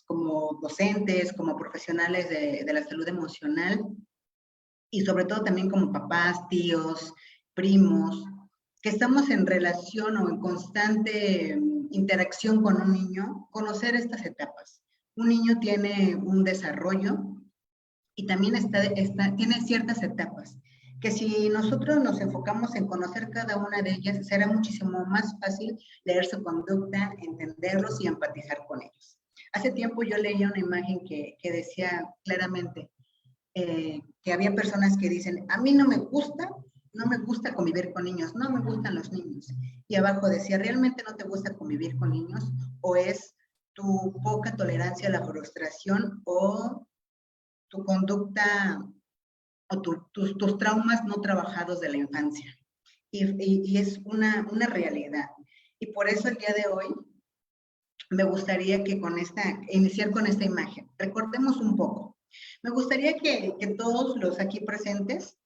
como docentes, como profesionales de la salud emocional, y sobre todo también como papás, tíos, primos, que estamos en relación o en constante interacción con un niño, conocer estas etapas. Un niño tiene un desarrollo y también tiene ciertas etapas, que si nosotros nos enfocamos en conocer cada una de ellas, será muchísimo más fácil leer su conducta, entenderlos y empatizar con ellos. Hace tiempo yo leía una imagen que decía claramente que había personas que dicen, a mí no me gusta convivir con niños, no me gustan los niños. Y abajo decía, ¿realmente no te gusta convivir con niños? ¿O es tu poca tolerancia a la frustración o tu conducta o tus traumas no trabajados de la infancia? Y es una realidad. Y por eso el día de hoy me gustaría que iniciar con esta imagen. Recordemos un poco. Me gustaría que todos los aquí presentes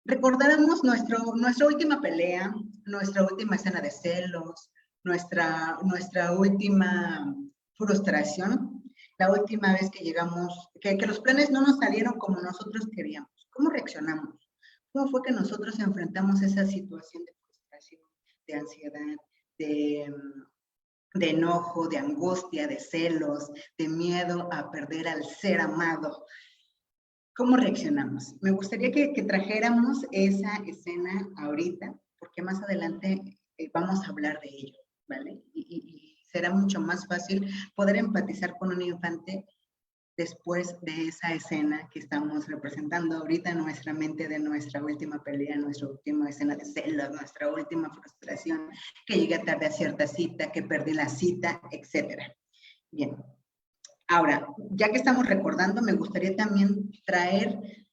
recordáramos nuestra última pelea, nuestra última escena de celos, nuestra última frustración, la última vez que llegamos, que los planes no nos salieron como nosotros queríamos. ¿Cómo reaccionamos? ¿Cómo fue que nosotros enfrentamos esa situación de frustración, de ansiedad, de enojo, de angustia, de celos, de miedo a perder al ser amado? ¿Cómo reaccionamos? Me gustaría que trajéramos esa escena ahorita, porque más adelante vamos a hablar de ello, ¿vale? Y será mucho más fácil poder empatizar con un infante después de esa escena que estamos representando ahorita en nuestra mente, de nuestra última pelea, nuestra última escena de celos, nuestra última frustración, que llegué tarde a cierta cita, que perdí la cita, etcétera. Bien. Ahora, ya que estamos recordando, me gustaría también traer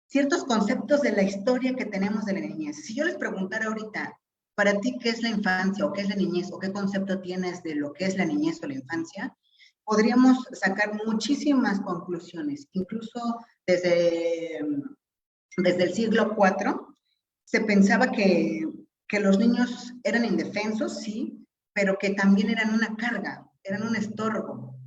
ciertos conceptos de la historia que tenemos de la niñez. Si yo les preguntara ahorita, para ti, ¿qué es la infancia o qué es la niñez o qué concepto tienes de lo que es la niñez o la infancia? Podríamos sacar muchísimas conclusiones. Incluso desde el siglo IV se pensaba que los niños eran indefensos, sí, pero que también eran una carga, eran un estorbo.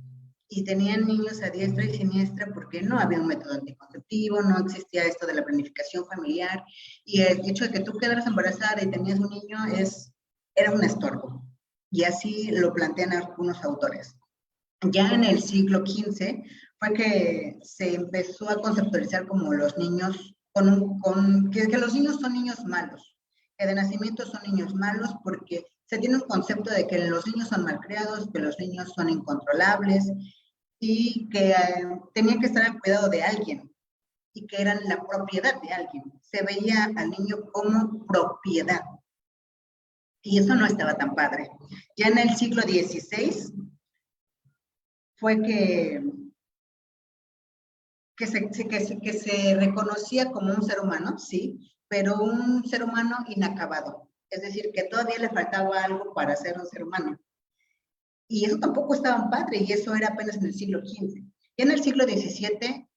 Y tenían niños a diestra y siniestra porque no había un método anticonceptivo, no existía esto de la planificación familiar, y el hecho de que tú quedaras embarazada y tenías un niño era un estorbo. Y así lo plantean algunos autores. Ya en el siglo XV fue que se empezó a conceptualizar como los niños, que los niños son niños malos, que de nacimiento son niños malos porque se tiene un concepto de que los niños son malcriados, que los niños son incontrolables y que tenían que estar al cuidado de alguien y que eran la propiedad de alguien. Se veía al niño como propiedad y eso no estaba tan padre. Ya en el siglo XVI fue que se reconocía como un ser humano, sí, pero un ser humano inacabado. Es decir, que todavía le faltaba algo para ser un ser humano. Y eso tampoco estaba padre, y eso era apenas en el siglo XV. Y en el siglo XVII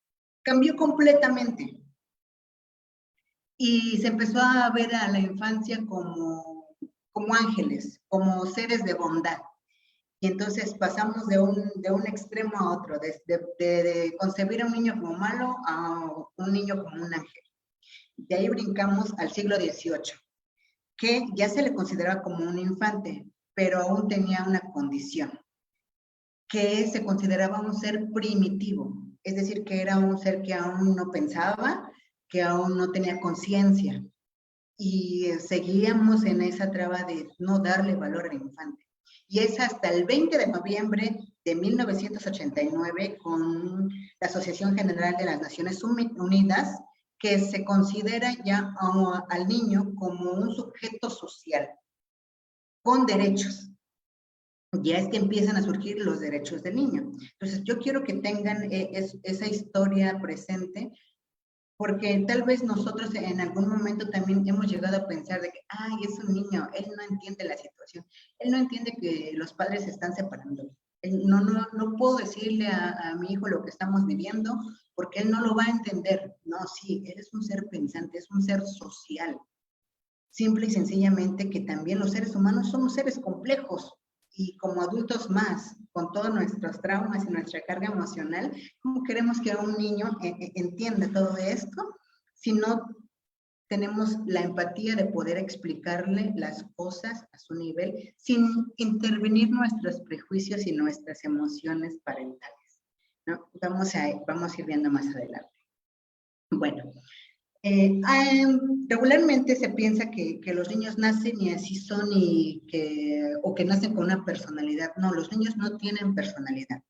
cambió completamente. Y se empezó a ver a la infancia como ángeles, como seres de bondad. Y entonces pasamos de un extremo a otro, de concebir a un niño como malo a un niño como un ángel. De ahí brincamos al siglo XVIII, que ya se le consideraba como un infante, pero aún tenía una condición, que se consideraba un ser primitivo, es decir, que era un ser que aún no pensaba, que aún no tenía conciencia, y seguíamos en esa traba de no darle valor al infante. Y es hasta el 20 de noviembre de 1989, con la Asociación General de las Naciones Unidas, que se considera ya al niño como un sujeto social, con derechos. Ya es que empiezan a surgir los derechos del niño. Entonces, yo quiero que tengan esa historia presente, porque tal vez nosotros en algún momento también hemos llegado a pensar de que, ay, es un niño, él no entiende la situación, él no entiende que los padres se están separando. No puedo decirle a mi hijo lo que estamos viviendo porque él no lo va a entender. No, sí, él es un ser pensante, es un ser social. Simple y sencillamente que también los seres humanos somos seres complejos y como adultos más, con todos nuestros traumas y nuestra carga emocional, ¿cómo queremos que un niño entienda todo esto si no tenemos la empatía de poder explicarle las cosas a su nivel sin intervenir nuestros prejuicios y nuestras emociones parentales, ¿no? Vamos a ir viendo más adelante. Bueno, regularmente se piensa que los niños nacen y así son o que nacen con una personalidad. No, los niños no tienen personalidad.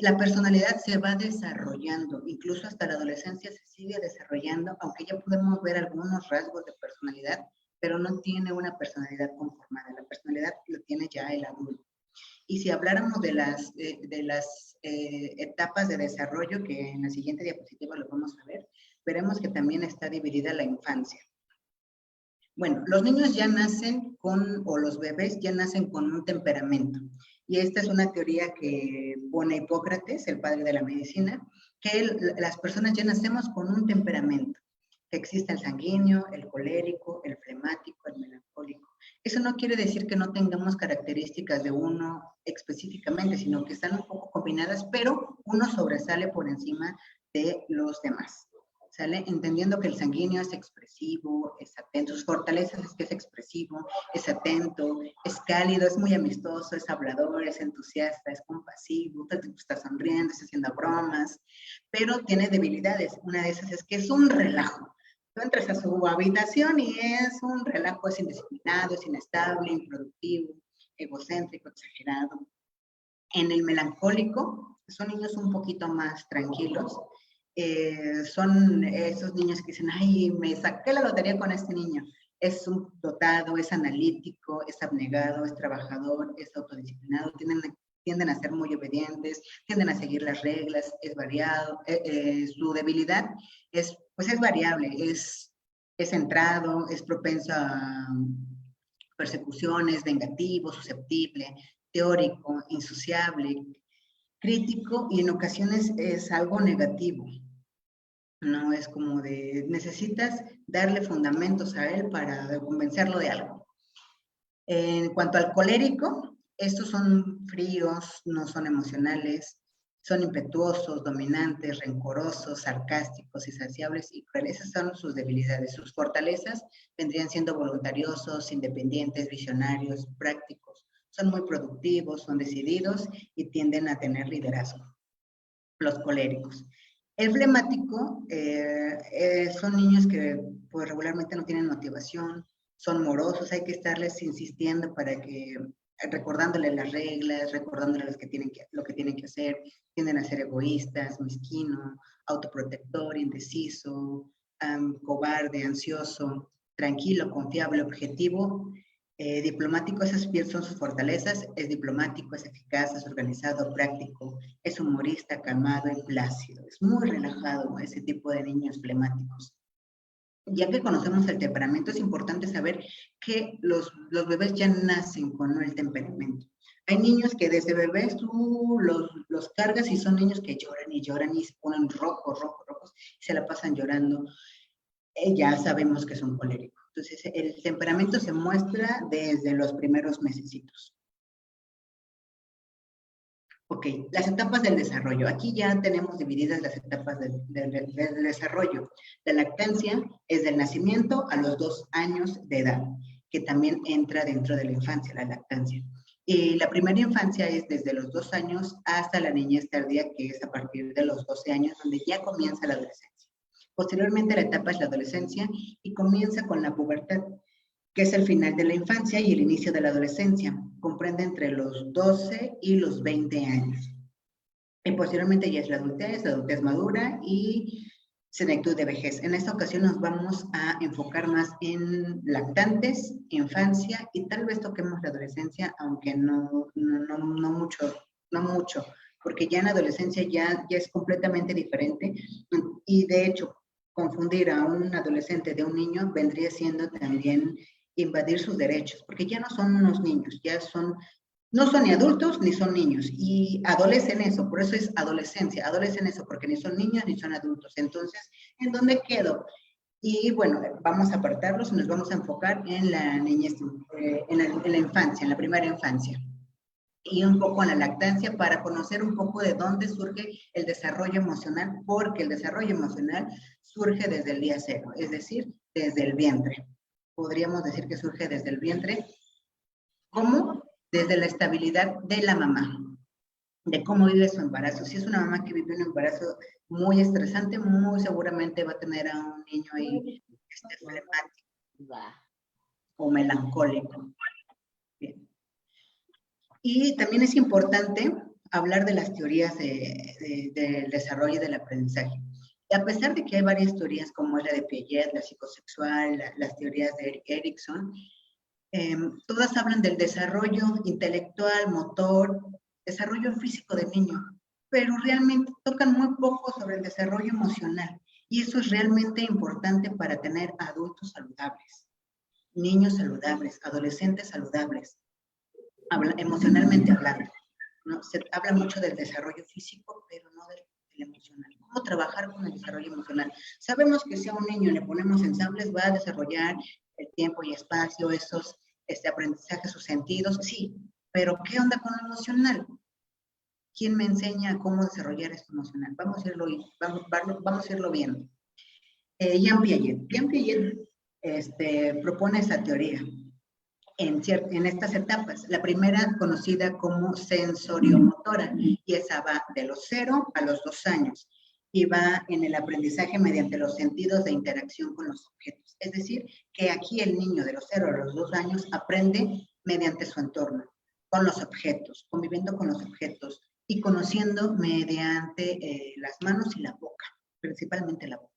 La personalidad se va desarrollando, incluso hasta la adolescencia se sigue desarrollando, aunque ya podemos ver algunos rasgos de personalidad, pero no tiene una personalidad conformada. La personalidad lo tiene ya el adulto. Y si habláramos de las etapas de desarrollo, que en la siguiente diapositiva lo vamos a ver, veremos que también está dividida la infancia. Bueno, los niños ya nacen o los bebés ya nacen con un temperamento. Y esta es una teoría que pone Hipócrates, el padre de la medicina, que las personas ya nacemos con un temperamento, que existe el sanguíneo, el colérico, el flemático, el melancólico. Eso no quiere decir que no tengamos características de uno específicamente, sino que están un poco combinadas, pero uno sobresale por encima de los demás. ¿Sale? Entendiendo que el sanguíneo es expresivo, es atento, sus fortalezas es que es expresivo, es atento, es cálido, es muy amistoso, es hablador, es entusiasta, es compasivo, todo el tiempo está sonriendo, está haciendo bromas, pero tiene debilidades. Una de esas es que es un relajo. Tú entras a su habitación y es un relajo, es indisciplinado, es inestable, improductivo, egocéntrico, exagerado. En el melancólico, son niños un poquito más tranquilos, son esos niños que dicen, ay, me saqué la lotería con este niño. Es un dotado, es analítico, es abnegado, es trabajador, es autodisciplinado, tienden a ser muy obedientes, tienden a seguir las reglas, es variado, su debilidad pues es variable, es centrado, es propenso a persecuciones, vengativo, susceptible, teórico, insociable, crítico y en ocasiones es algo negativo. No es como de, necesitas darle fundamentos a él para convencerlo de algo. En cuanto al colérico, estos son fríos, no son emocionales, son impetuosos, dominantes, rencorosos, sarcásticos, insaciables y crueles. Esas son sus debilidades. Sus fortalezas vendrían siendo voluntariosos, independientes, visionarios, prácticos. Son muy productivos, son decididos y tienden a tener liderazgo. Los coléricos. El flemático son niños que pues, regularmente no tienen motivación, son morosos, hay que estarles insistiendo para que, recordándoles las reglas, recordándoles lo que tienen que hacer, tienden a ser egoístas, mezquino, autoprotector, indeciso, cobarde, ansioso, tranquilo, confiable, objetivo. Diplomático, esas son sus fortalezas, es diplomático, es eficaz, es organizado, práctico, es humorista, calmado y plácido, es muy relajado ese tipo de niños flemáticos. Ya que conocemos el temperamento, es importante saber que los bebés ya nacen con el temperamento. Hay niños que desde bebés tú los cargas y son niños que lloran y se ponen rojos, y se la pasan llorando. Ya sabemos que son coléricos. Entonces, el temperamento se muestra desde los primeros mesecitos. Ok, las etapas del desarrollo. Aquí ya tenemos divididas las etapas del desarrollo. La lactancia es del nacimiento a los 2 años de edad, que también entra dentro de la infancia, la lactancia. Y la primera infancia es desde los 2 años hasta la niñez tardía, que es a partir de los 12 años, donde ya comienza la adolescencia. Posteriormente la etapa es la adolescencia y comienza con la pubertad, que es el final de la infancia y el inicio de la adolescencia. Comprende entre los 12 y los 20 años. Y posteriormente ya es la adultez madura y senectud de vejez. En esta ocasión nos vamos a enfocar más en lactantes, infancia y tal vez toquemos la adolescencia, aunque no mucho, porque ya en la adolescencia ya es completamente diferente y de hecho confundir a un adolescente de un niño vendría siendo también invadir sus derechos, porque ya no son unos niños, no son ni adultos ni son niños, y adolecen eso, por eso es adolescencia, adolecen eso, porque ni son niños ni son adultos. Entonces, ¿en dónde quedo? Y bueno, vamos a apartarlos y nos vamos a enfocar en la niñez, en la infancia, en la primera infancia. y un poco en la lactancia para conocer un poco de dónde surge el desarrollo emocional, porque el desarrollo emocional surge desde el día cero, es decir, desde el vientre. Podríamos decir que surge desde el vientre. ¿Cómo? Desde la estabilidad de la mamá, de cómo vive su embarazo. Si es una mamá que vive un embarazo muy estresante, muy seguramente va a tener a un niño ahí flemático o melancólico. Bien. Y también es importante hablar de las teorías del desarrollo y del aprendizaje. Y a pesar de que hay varias teorías como es la de Piaget, la psicosexual, las teorías de Erikson, todas hablan del desarrollo intelectual, motor, desarrollo físico del niño, pero realmente tocan muy poco sobre el desarrollo emocional. Y eso es realmente importante para tener adultos saludables, niños saludables, adolescentes saludables, emocionalmente hablando, ¿no? Se habla mucho del desarrollo físico, pero no del emocional. ¿Cómo trabajar con el desarrollo emocional? Sabemos que si a un niño le ponemos ensambles, va a desarrollar el tiempo y espacio, esos aprendizaje, sus sentidos, sí, pero ¿qué onda con lo emocional? ¿Quién me enseña cómo desarrollar esto emocional? Vamos a irlo viendo. Jean Piaget propone esa teoría en estas etapas. La primera conocida como sensoriomotora, y esa va de los 0 a los 2 años y va en el aprendizaje mediante los sentidos de interacción con los objetos. Es decir, que aquí el niño de los 0 a los 2 años aprende mediante su entorno, con los objetos, conviviendo con los objetos y conociendo mediante las manos y la boca, principalmente la boca.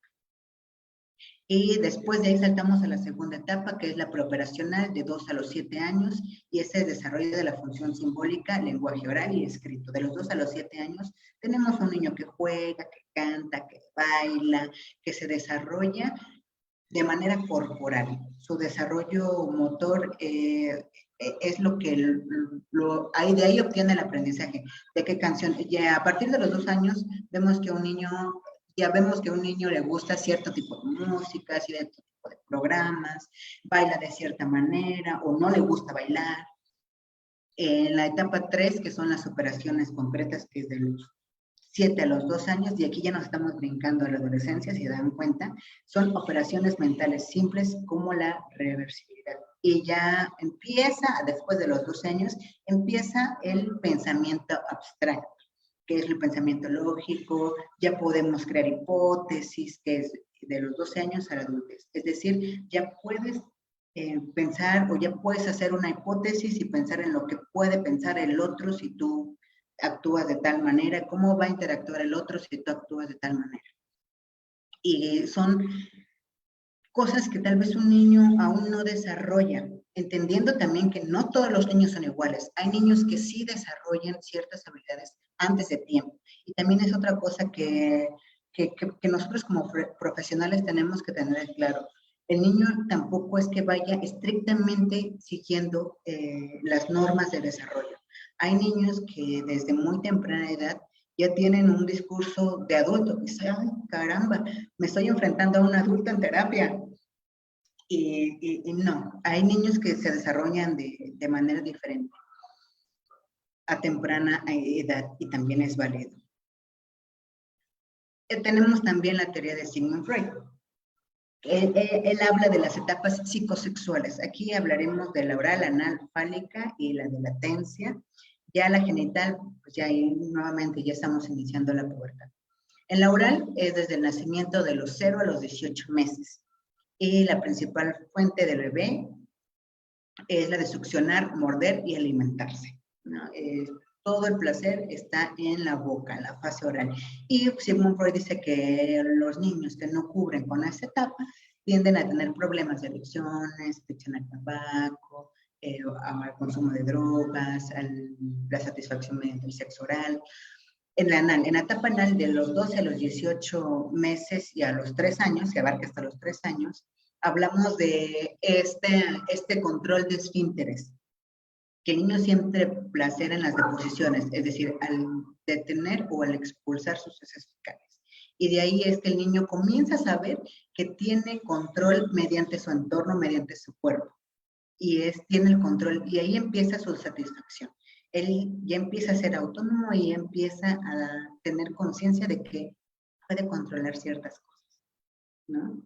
Y después de ahí saltamos a la segunda etapa, que es la preoperacional, de 2 a los 7 años, y ese desarrollo de la función simbólica, lenguaje oral y escrito. De los 2 a los 7 años tenemos un niño que juega, que canta, que baila, que se desarrolla de manera corporal. Su desarrollo motor es lo que de ahí obtiene el aprendizaje. ¿De qué canción? Ya a partir de los 2 años vemos que ya vemos que a un niño le gusta cierto tipo de música, cierto tipo de programas, baila de cierta manera o no le gusta bailar. En la etapa 3, que son las operaciones concretas, que es de los 7 a los 2 años, y aquí ya nos estamos brincando a la adolescencia, si se dan cuenta, son operaciones mentales simples como la reversibilidad. Y ya empieza, después de los 12 años, empieza el pensamiento abstracto, que es el pensamiento lógico, ya podemos crear hipótesis, que es de los 12 años a la adultez. Es decir, ya puedes pensar o ya puedes hacer una hipótesis y pensar en lo que puede pensar el otro si tú actúas de tal manera, cómo va a interactuar el otro si tú actúas de tal manera. Y son cosas que tal vez un niño aún no desarrolla, entendiendo también que no todos los niños son iguales. Hay niños que sí desarrollan ciertas habilidades antes de tiempo. Y también es otra cosa que nosotros como profesionales tenemos que tener claro. El niño tampoco es que vaya estrictamente siguiendo las normas de desarrollo. Hay niños que desde muy temprana edad ya tienen un discurso de adulto. Dice, ay, caramba, me estoy enfrentando a un adulto en terapia. Y no, hay niños que se desarrollan de manera diferente a temprana edad y también es válido. Tenemos también la teoría de Sigmund Freud. Él habla de las etapas psicosexuales. Aquí hablaremos de la oral, anal, fálica y la de latencia. Ya la genital, pues ya ahí nuevamente ya estamos iniciando la pubertad. En la oral es desde el nacimiento de los 0 a los 18 meses. Y la principal fuente del bebé es la de succionar, morder y alimentarse, ¿no? Todo el placer está en la boca, en la fase oral. Y Sigmund Freud dice que los niños que no cubren con esa etapa tienden a tener problemas de adicciones, adicción al tabaco, al consumo de drogas, a la satisfacción mediante el sexo oral. En la etapa anal de los 12 a los 18 meses y a los 3 años, se abarca hasta los 3 años, hablamos de este control de esfínteres, que el niño siente placer en las deposiciones, es decir, al detener o al expulsar sus heces fecales. Y de ahí es que el niño comienza a saber que tiene control mediante su entorno, mediante su cuerpo. Y tiene el control, y ahí empieza su satisfacción. él ya empieza a ser autónomo y empieza a tener conciencia de que puede controlar ciertas cosas, ¿no?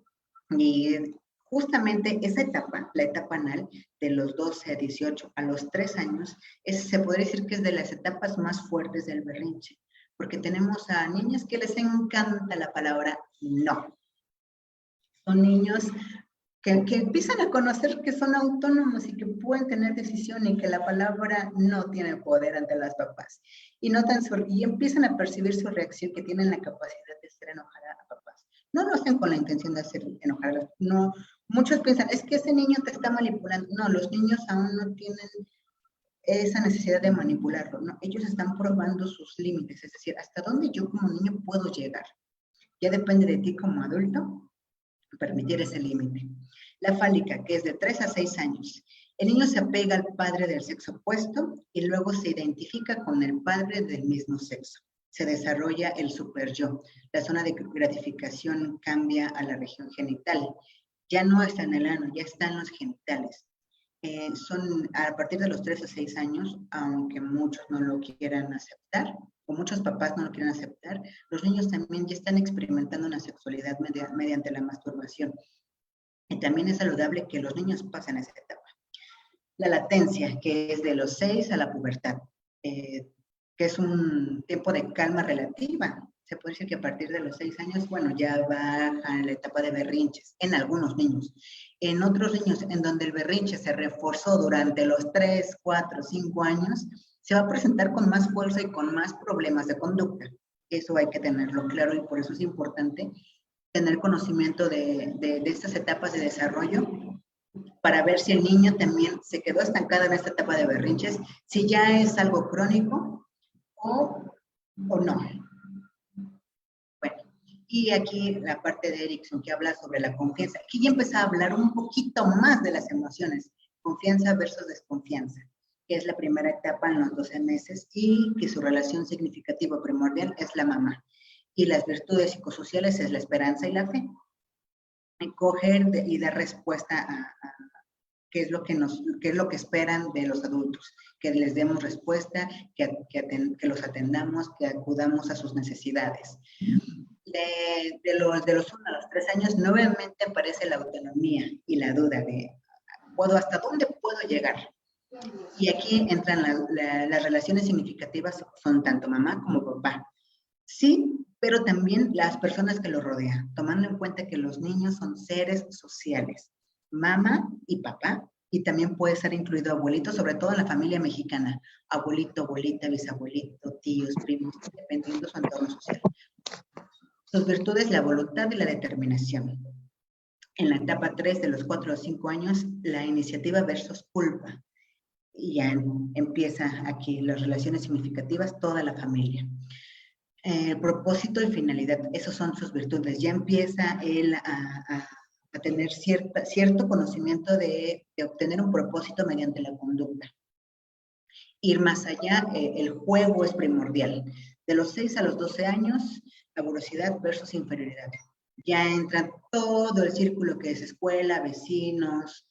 Y justamente esa etapa, la etapa anal, de los 12 a 18, a los 3 años, se podría decir que es de las etapas más fuertes del berrinche, porque tenemos a niños que les encanta la palabra no. Son niños que empiezan a conocer que son autónomos y que pueden tener decisión y que la palabra no tiene poder ante las papás. Y empiezan a percibir su reacción, que tienen la capacidad de hacer enojar a papás. No lo hacen con la intención de hacer enojar. No, muchos piensan, es que ese niño te está manipulando. No, los niños aún no tienen esa necesidad de manipularlo. No, ellos están probando sus límites, es decir, hasta dónde yo como niño puedo llegar. Ya depende de ti como adulto permitir ese límite. La fálica, que es de 3 a 6 años. El niño se apega al padre del sexo opuesto y luego se identifica con el padre del mismo sexo. Se desarrolla el superyo. La zona de gratificación cambia a la región genital. Ya no está en el ano, ya está en los genitales. Son a partir de los 3 a 6 años, aunque muchos no lo quieran aceptar, o muchos papás no lo quieren aceptar, los niños también ya están experimentando una sexualidad mediante la masturbación. Y también es saludable que los niños pasen esa etapa. La latencia, que es de los 6 a la pubertad, que es un tiempo de calma relativa. Se puede decir que a partir de los 6 años, bueno, ya baja la etapa de berrinches, en algunos niños. En otros niños, en donde el berrinche se reforzó durante los 3, 4, 5 años, se va a presentar con más fuerza y con más problemas de conducta. Eso hay que tenerlo claro y por eso es importante tener conocimiento de estas etapas de desarrollo para ver si el niño también se quedó estancado en esta etapa de berrinches, si ya es algo crónico o no. Bueno, y aquí la parte de Erikson que habla sobre la confianza. Aquí ya empezó a hablar un poquito más de las emociones, confianza versus desconfianza, que es la primera etapa en los 12 meses y que su relación significativa primordial es la mamá. Y las virtudes psicosociales es la esperanza y la fe. Coger y dar respuesta a qué es lo que esperan de los adultos, que les demos respuesta, que los atendamos, que acudamos a sus necesidades. De los 1 a los 3 años, nuevamente aparece la autonomía y la duda de ¿hasta dónde puedo llegar? Y aquí entran las relaciones significativas, son tanto mamá como papá. Sí, pero también las personas que lo rodean, tomando en cuenta que los niños son seres sociales, mamá y papá, y también puede ser incluido abuelito, sobre todo en la familia mexicana, abuelito, abuelita, bisabuelito, tíos, primos, dependiendo de su entorno social. Sus virtudes, la voluntad y la determinación. En la etapa 3 de los 4 a 5 años, la iniciativa versus culpa. Y ya empieza aquí las relaciones significativas, toda la familia. Propósito y finalidad, esas son sus virtudes. Ya empieza él a tener cierto conocimiento de obtener un propósito mediante la conducta. Ir más allá, el juego es primordial. De los 6 a los 12 años, la voracidad versus inferioridad. Ya entra todo el círculo que es escuela, vecinos,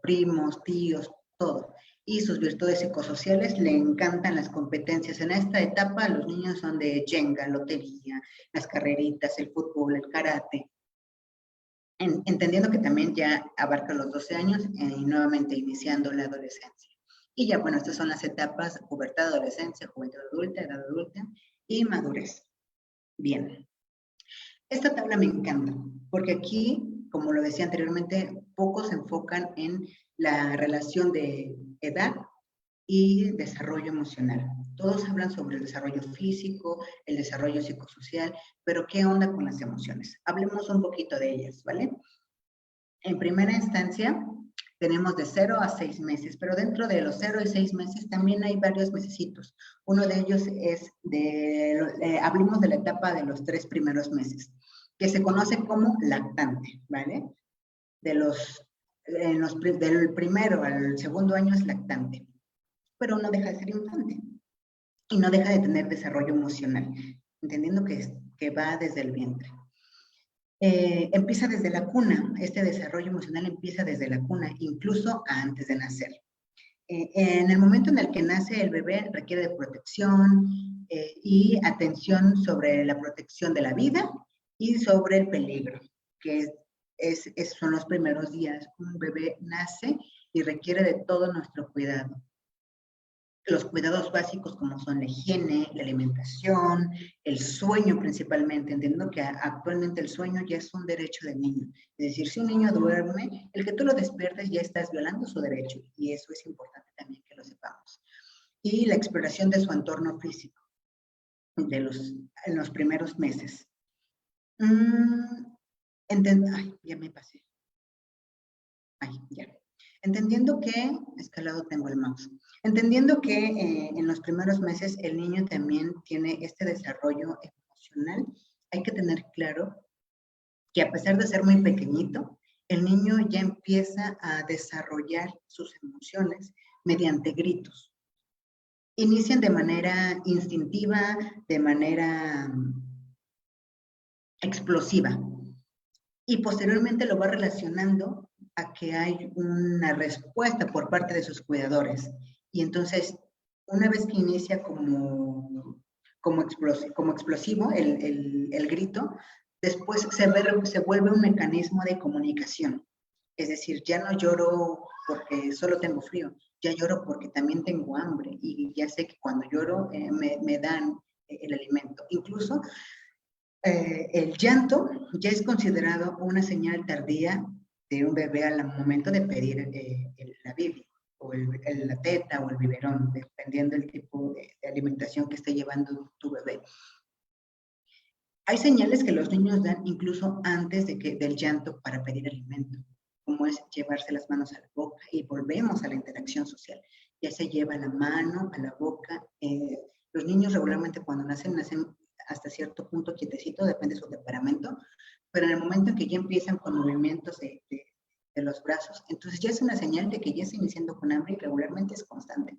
primos, tíos, todo. Y sus virtudes psicosociales, le encantan las competencias. En esta etapa los niños son de Jenga, lotería, las carreritas, el fútbol, el karate. Entendiendo que también ya abarca los 12 años y nuevamente iniciando la adolescencia. Y ya, bueno, estas son las etapas: pubertad, adolescencia, juventud adulta, edad adulta y madurez. Bien. Esta tabla me encanta, porque aquí, como lo decía anteriormente, pocos se enfocan en la relación de edad y desarrollo emocional. Todos hablan sobre el desarrollo físico, el desarrollo psicosocial, pero ¿qué onda con las emociones? Hablemos un poquito de ellas, ¿vale? En primera instancia, tenemos de 0 a 6 meses, pero dentro de los 0 y 6 meses también hay varios mesecitos. Uno de ellos es hablemos de la etapa de los 3 primeros meses, que se conoce como lactante, ¿vale? Del primero al segundo año es lactante, pero no deja de ser infante y no deja de tener desarrollo emocional, entendiendo que va desde el vientre. Empieza desde la cuna, este desarrollo emocional empieza desde la cuna, incluso antes de nacer. En el momento en el que nace el bebé requiere de protección y atención sobre la protección de la vida y sobre el peligro, que son los primeros días. Un bebé nace y requiere de todo nuestro cuidado. Los cuidados básicos como son la higiene, la alimentación, el sueño principalmente, entendiendo que actualmente el sueño ya es un derecho del niño. Es decir, si un niño duerme, el que tú lo despiertes ya estás violando su derecho y eso es importante también que lo sepamos. Y la exploración de su entorno físico en los primeros meses. Ay, ya me pasé. Ay, ya. Entendiendo que, escalado tengo el mouse, entendiendo que en los primeros meses el niño también tiene este desarrollo emocional, hay que tener claro que a pesar de ser muy pequeñito, el niño ya empieza a desarrollar sus emociones mediante gritos. Inician de manera instintiva, de manera explosiva, y posteriormente lo va relacionando a que hay una respuesta por parte de sus cuidadores. Y entonces, una vez que inicia como explosivo el grito, después se vuelve un mecanismo de comunicación. Es decir, ya no lloro porque solo tengo frío, ya lloro porque también tengo hambre y ya sé que cuando lloro me dan el alimento. Incluso el llanto ya es considerado una señal tardía de un bebé al momento de pedir la Biblia, o la teta, o el biberón, dependiendo del tipo de alimentación que esté llevando tu bebé. Hay señales que los niños dan incluso antes del llanto para pedir alimento, como es llevarse las manos a la boca, y volvemos a la interacción social. Ya se lleva la mano a la boca. Los niños regularmente cuando nacen hasta cierto punto quietecito, depende de su temperamento, pero en el momento en que ya empiezan con movimientos de los brazos, entonces ya es una señal de que ya está iniciando con hambre y regularmente es constante.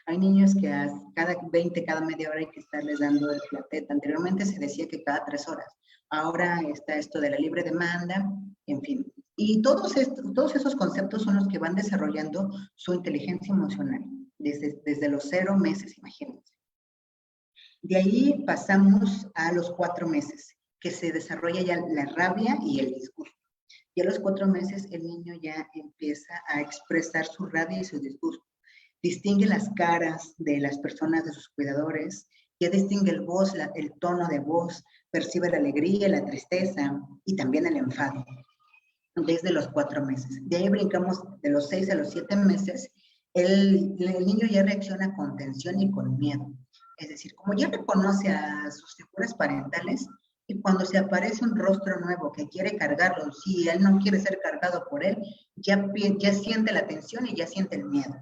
Hay niños que cada media hora hay que estarles dando la teta. Anteriormente se decía que cada 3 horas. Ahora está esto de la libre demanda, en fin. Y todos esos conceptos son los que van desarrollando su inteligencia emocional desde los 0 meses, imagínense. De ahí pasamos a los 4 meses, que se desarrolla ya la rabia y el disgusto. Y a los 4 meses el niño ya empieza a expresar su rabia y su disgusto. Distingue las caras de las personas, de sus cuidadores, ya distingue el tono de voz, percibe la alegría, la tristeza y también el enfado desde los 4 meses. De ahí brincamos de los 6 a los 7 meses, el niño ya reacciona con tensión y con miedo. Es decir, como ya reconoce a sus figuras parentales, y cuando se aparece un rostro nuevo que quiere cargarlo, si él no quiere ser cargado por él, ya siente la tensión y ya siente el miedo.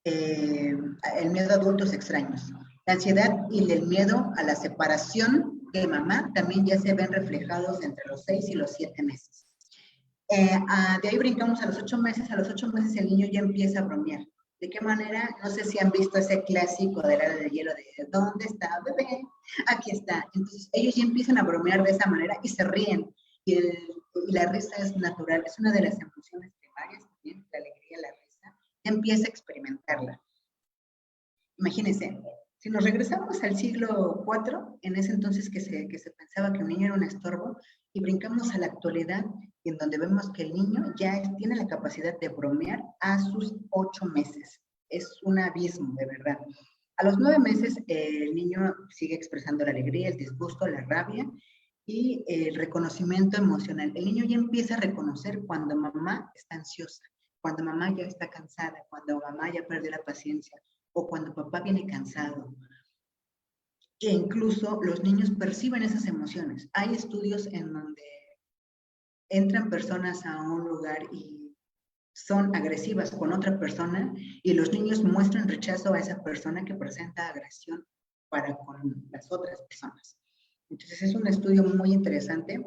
El miedo a adultos extraños. La ansiedad y el miedo a la separación de mamá también ya se ven reflejados entre los 6 y los 7 meses. De ahí brincamos a los 8 meses. A los 8 meses el niño ya empieza a bromear. ¿De qué manera? No sé si han visto ese clásico de la era del hielo de ¿dónde está bebé? Aquí está. Entonces ellos ya empiezan a bromear de esa manera y se ríen. Y la risa es natural, es una de las emociones primarias también, la alegría, la risa. Ya empieza a experimentarla. Imagínense, si nos regresamos al siglo IV, en ese entonces que se pensaba que un niño era un estorbo, y brincamos a la actualidad, en donde vemos que el niño ya tiene la capacidad de bromear a sus 8 meses. Es un abismo, de verdad. A los 9 meses, el niño sigue expresando la alegría, el disgusto, la rabia y el reconocimiento emocional. El niño ya empieza a reconocer cuando mamá está ansiosa, cuando mamá ya está cansada, cuando mamá ya perdió la paciencia, o cuando papá viene cansado. E incluso los niños perciben esas emociones. Hay estudios en donde entran personas a un lugar y son agresivas con otra persona y los niños muestran rechazo a esa persona que presenta agresión para con las otras personas. Entonces es un estudio muy interesante.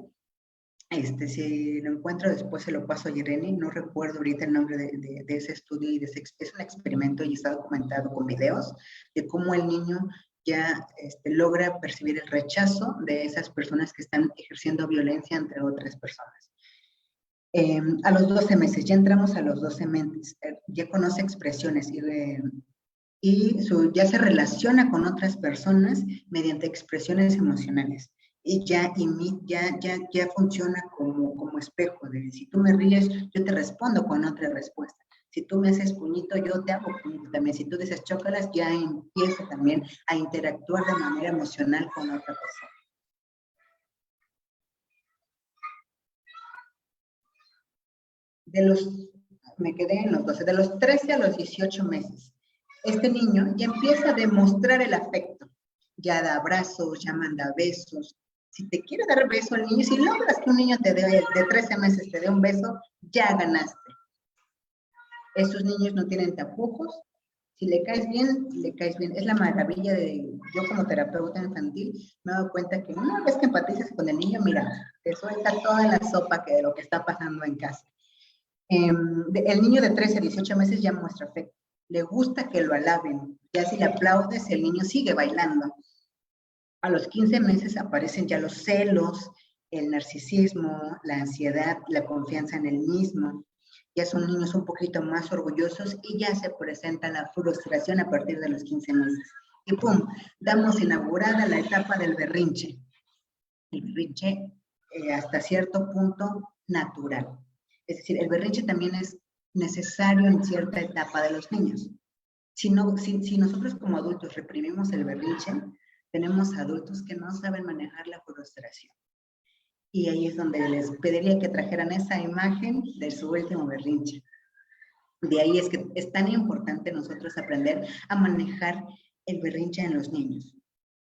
Si lo encuentro después se lo paso a Irene, no recuerdo ahorita el nombre de ese estudio, es un experimento y está documentado con videos de cómo el niño ya logra percibir el rechazo de esas personas que están ejerciendo violencia entre otras personas. A los 12 meses, ya entramos a los 12 meses, ya conoce expresiones ya se relaciona con otras personas mediante expresiones emocionales. Y ya funciona como espejo, de si tú me ríes, yo te respondo con otra respuesta. Si tú me haces puñito, yo te hago puñito también. Si tú dices chócalas, ya empiezo también a interactuar de manera emocional con otra persona. Me quedé en los 12, de los 13 a los 18 meses. Este niño ya empieza a demostrar el afecto. Ya da abrazos, ya manda besos. Si te quiere dar beso al niño, si logras que un niño de 13 meses te dé un beso, ya ganaste. Estos niños no tienen tapujos. Si le caes bien, le caes bien. Es la maravilla yo como terapeuta infantil, me he dado cuenta que una vez que empatizas con el niño, mira, te suelta toda la sopa de lo que está pasando en casa. El niño de 13 a 18 meses ya muestra afecto. Le gusta que lo alaben. Ya si le aplaudes, el niño sigue bailando. A los 15 meses aparecen ya los celos, el narcisismo, la ansiedad, la confianza en el mismo. Ya son niños un poquito más orgullosos y ya se presenta la frustración a partir de los 15 meses. Y ¡pum! Damos inaugurada la etapa del berrinche. El berrinche hasta cierto punto natural. Es decir, el berrinche también es necesario en cierta etapa de los niños. Si nosotros como adultos reprimimos el berrinche, tenemos adultos que no saben manejar la frustración. Y ahí es donde les pediría que trajeran esa imagen de su último berrinche. De ahí es que es tan importante nosotros aprender a manejar el berrinche en los niños.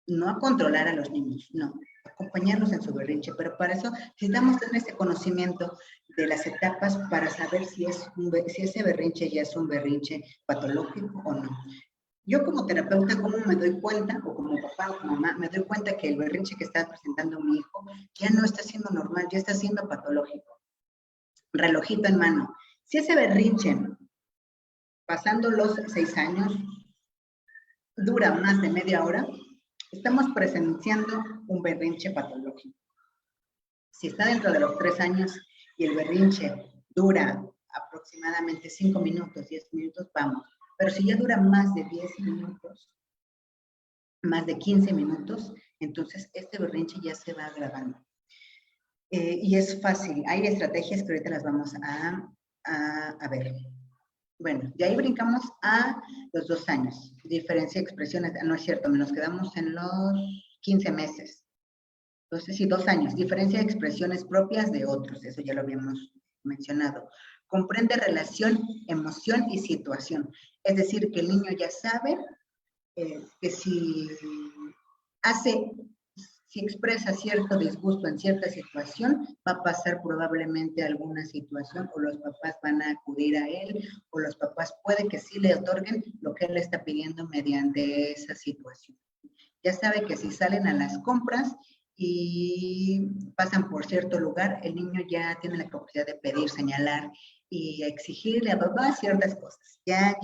No a controlar a los niños, no, acompañarlos en su berrinche, pero para eso necesitamos tener ese conocimiento de las etapas para saber si ese berrinche ya es un berrinche patológico o no. Yo como terapeuta, ¿cómo me doy cuenta, o como papá o como mamá, me doy cuenta que el berrinche que está presentando mi hijo ya no está siendo normal, ya está siendo patológico? Relojito en mano. Si ese berrinche, pasando los 6 años, dura más de media hora, estamos presenciando un berrinche patológico. Si está dentro de los 3 años y el berrinche dura aproximadamente 5 minutos, 10 minutos, vamos. Pero si ya dura más de 10 minutos, más de 15 minutos, entonces este berrinche ya se va agravando. Y es fácil, hay estrategias que ahorita las vamos a ver. Bueno, de ahí brincamos a los 2 años. Diferencia de expresiones, no es cierto, nos quedamos en los 15 meses. Entonces, sí, 2 años. Diferencia de expresiones propias de otros, eso ya lo habíamos mencionado. Comprende relación, emoción y situación. Es decir, que el niño ya sabe que si expresa cierto disgusto en cierta situación, va a pasar probablemente alguna situación o los papás van a acudir a él o los papás puede que sí le otorguen lo que él está pidiendo mediante esa situación. Ya sabe que si salen a las compras y pasan por cierto lugar, el niño ya tiene la capacidad de pedir, señalar y exigirle a papá ciertas cosas. Ya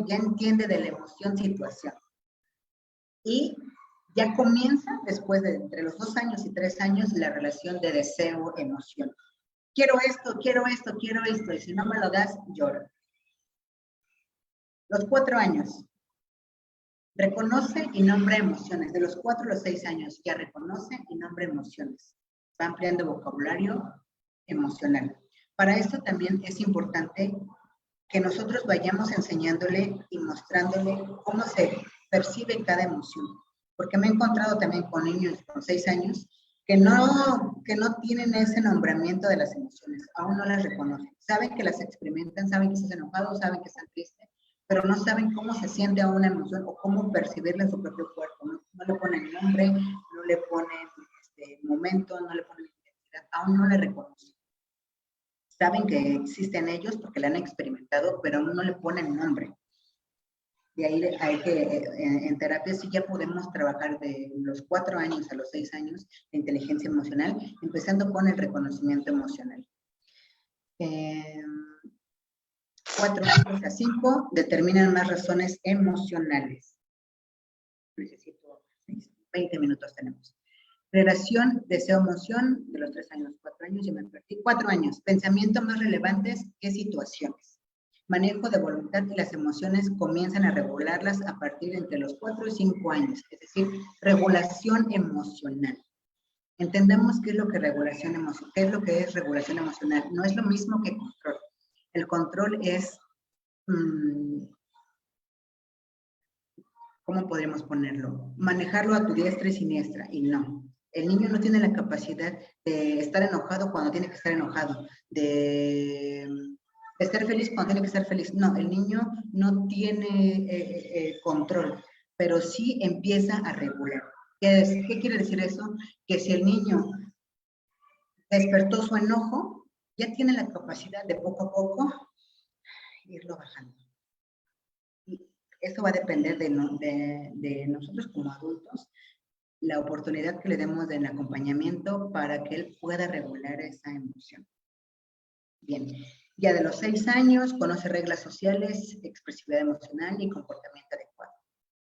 entiende de la emoción situación. Y ya comienza, después de entre los 2 años y 3 años, la relación de deseo-emoción. Quiero esto, quiero esto, quiero esto, y si no me lo das, lloro. Los 4 años. Reconoce y nombra emociones. De los 4 a los 6 años ya reconoce y nombra emociones. Va ampliando vocabulario emocional. Para esto también es importante que nosotros vayamos enseñándole y mostrándole cómo se percibe cada emoción. Porque me he encontrado también con niños con 6 años que no tienen ese nombramiento de las emociones, aún no las reconocen. Saben que las experimentan, saben que están enojados, saben que están tristes, pero no saben cómo se siente a una emoción o cómo percibirla en su propio cuerpo. No le ponen nombre, no le ponen momento, no le ponen identidad, aún no le reconocen. Saben que existen ellos porque la han experimentado, pero aún no le ponen nombre. De ahí hay que, en terapia sí ya podemos trabajar de los 4 años a los 6 años de inteligencia emocional, empezando con el reconocimiento emocional. 4 años a 5 determinan más razones emocionales. Necesito 20 minutos tenemos. Relación, deseo, emoción, de los 3 años, 4 años, ya me perdí. 4 años, pensamientos más relevantes que situaciones. Manejo de voluntad y las emociones comienzan a regularlas a partir de entre los 4 y 5 años, es decir, regulación emocional. Entendemos qué es lo que regulación emocional, qué es lo que es regulación emocional. No es lo mismo que control. El control es, ¿cómo podríamos ponerlo? Manejarlo a tu diestra y siniestra, y no. El niño no tiene la capacidad de estar enojado cuando tiene que estar enojado, de estar feliz cuando tiene que estar feliz. No, el niño no tiene control, pero sí empieza a regular. ¿Qué quiere decir eso? Que si el niño despertó su enojo, ya tiene la capacidad de poco a poco irlo bajando. Y eso va a depender de nosotros como adultos, la oportunidad que le demos del acompañamiento para que él pueda regular esa emoción. Bien, ya de los 6 años conoce reglas sociales, expresividad emocional y comportamiento adecuado.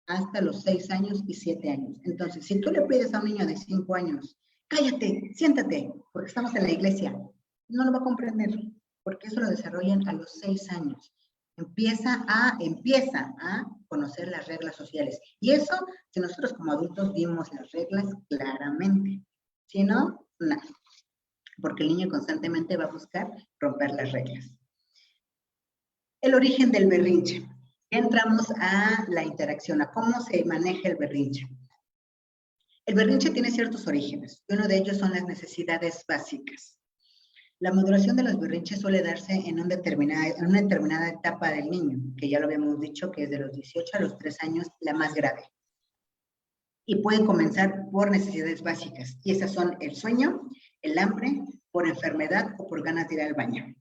Hasta los 6 años y 7 años. Entonces, si tú le pides a un niño de 5 años, cállate, siéntate, porque estamos en la iglesia, no lo va a comprender, porque eso lo desarrollan a los 6 años. Empieza a conocer las reglas sociales. Y eso, si nosotros como adultos vimos las reglas claramente. Si no, nada. Porque el niño constantemente va a buscar romper las reglas. El origen del berrinche. Entramos a la interacción, a cómo se maneja el berrinche. El berrinche tiene ciertos orígenes, y uno de ellos son las necesidades básicas. La modulación de los berrinches suele darse en una determinada etapa del niño, que ya lo habíamos dicho, que es de los 18 a los 3 años la más grave. Y pueden comenzar por necesidades básicas, y esas son el sueño, el hambre, por enfermedad o por ganas de ir al baño.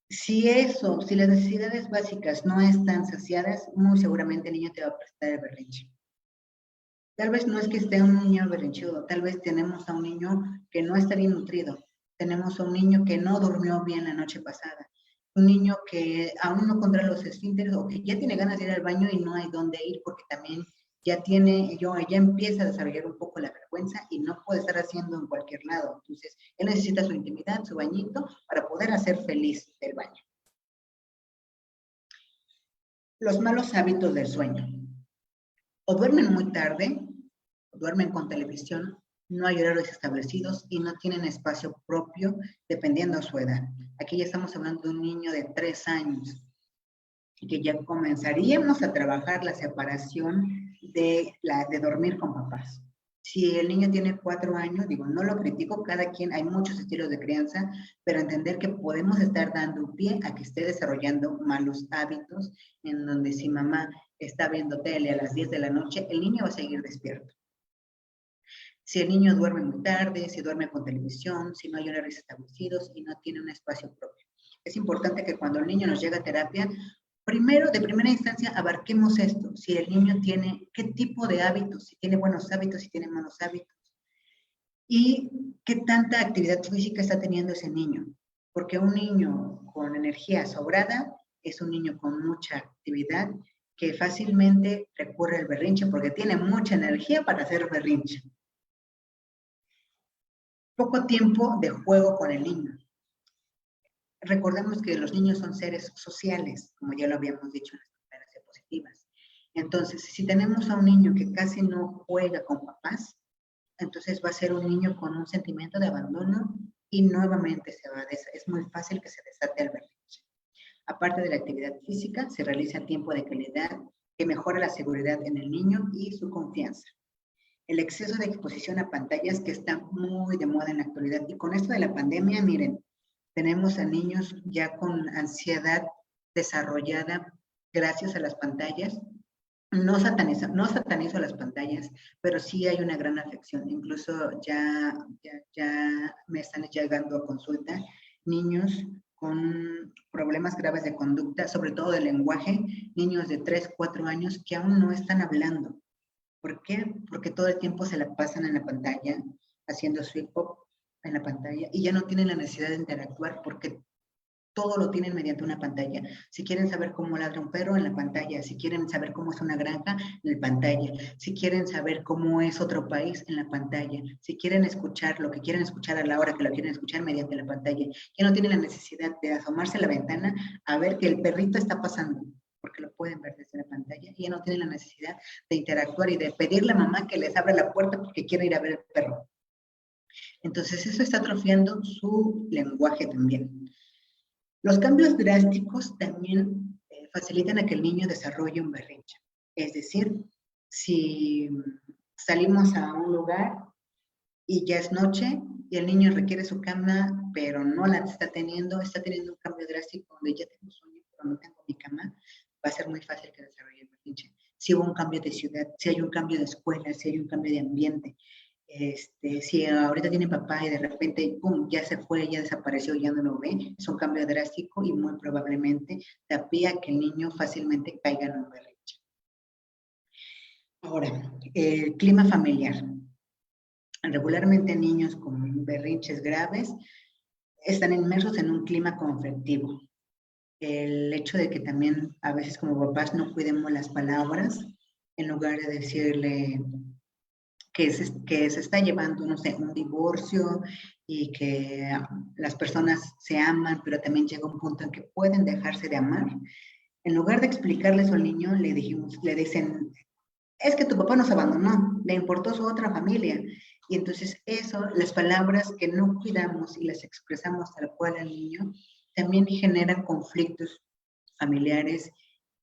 Si las necesidades básicas no están saciadas, muy seguramente el niño te va a prestar el berrinche. Tal vez no es que esté un niño berrinchudo, tal vez tenemos a un niño que no está bien nutrido, tenemos a un niño que no durmió bien la noche pasada, un niño que aún no controla los esfínteres o que ya tiene ganas de ir al baño y no hay dónde ir porque también ya empieza a desarrollar un poco la vergüenza y no puede estar haciendo en cualquier lado. Entonces, él necesita su intimidad, su bañito, para poder hacer feliz el baño. Los malos hábitos del sueño. O duermen muy tarde, o duermen con televisión, no hay horarios establecidos y no tienen espacio propio dependiendo de su edad. Aquí ya estamos hablando de un niño de 3 años y que ya comenzaríamos a trabajar la separación de dormir con papás. Si el niño tiene 4 años, no lo critico, cada quien, hay muchos estilos de crianza, pero entender que podemos estar dando pie a que esté desarrollando malos hábitos, en donde si mamá está viendo tele a las 10 de la noche, el niño va a seguir despierto. Si el niño duerme muy tarde, si duerme con televisión, si no hay horarios establecidos y no tiene un espacio propio. Es importante que cuando el niño nos llega a terapia, de primera instancia, abarquemos esto. Si el niño tiene, qué tipo de hábitos, si tiene buenos hábitos, si tiene malos hábitos. Y qué tanta actividad física está teniendo ese niño. Porque un niño con energía sobrada es un niño con mucha actividad que fácilmente recurre al berrinche porque tiene mucha energía para hacer berrinche. Poco tiempo de juego con el niño. Recordemos que los niños son seres sociales, como ya lo habíamos dicho en las primeras diapositivas. Entonces, si tenemos a un niño que casi no juega con papás, entonces va a ser un niño con un sentimiento de abandono y nuevamente es muy fácil que se desate el berrinche. Aparte de la actividad física, se realiza tiempo de calidad que mejora la seguridad en el niño y su confianza. El exceso de exposición a pantallas que está muy de moda en la actualidad. Y con esto de la pandemia, miren, tenemos a niños ya con ansiedad desarrollada gracias a las pantallas. No satanizo las pantallas, pero sí hay una gran afección. Incluso ya me están llegando a consulta niños con problemas graves de conducta, sobre todo de lenguaje, niños de 3, 4 años que aún no están hablando. ¿Por qué? Porque todo el tiempo se la pasan en la pantalla, haciendo sweet pop en la pantalla, y ya no tienen la necesidad de interactuar porque todo lo tienen mediante una pantalla. Si quieren saber cómo ladra un perro, en la pantalla. Si quieren saber cómo es una granja, en la pantalla. Si quieren saber cómo es otro país, en la pantalla. Si quieren escuchar lo que quieren escuchar a la hora que lo quieren escuchar, mediante la pantalla. Ya no tienen la necesidad de asomarse a la ventana a ver que el perrito está pasando, porque lo pueden ver desde la pantalla. Y ya no tienen la necesidad de interactuar y de pedirle a mamá que les abra la puerta porque quiere ir a ver el perro. Entonces, eso está atrofiando su lenguaje también. Los cambios drásticos también facilitan a que el niño desarrolle un berrinche. Es decir, si salimos a un lugar y ya es noche y el niño requiere su cama, pero no la está teniendo un cambio drástico donde ya tengo sueño, pero no tengo mi cama, va a ser muy fácil que desarrolle el berrinche. Si hubo un cambio de ciudad, si hay un cambio de escuela, si hay un cambio de ambiente, si ahorita tiene papá y de repente, pum, ya se fue, ya desapareció, ya no lo ve, es un cambio drástico y muy probablemente tapía que el niño fácilmente caiga en un berrinche. Ahora, el clima familiar. Regularmente niños con berrinches graves están inmersos en un clima conflictivo. El hecho de que también a veces como papás no cuidemos las palabras, en lugar de decirle que se está llevando, no sé, un divorcio y que las personas se aman, pero también llega un punto en que pueden dejarse de amar. En lugar de explicarles al niño, le dicen, es que tu papá nos abandonó, le importó su otra familia. Y entonces eso, las palabras que no cuidamos y las expresamos tal cual al niño, también generan conflictos familiares,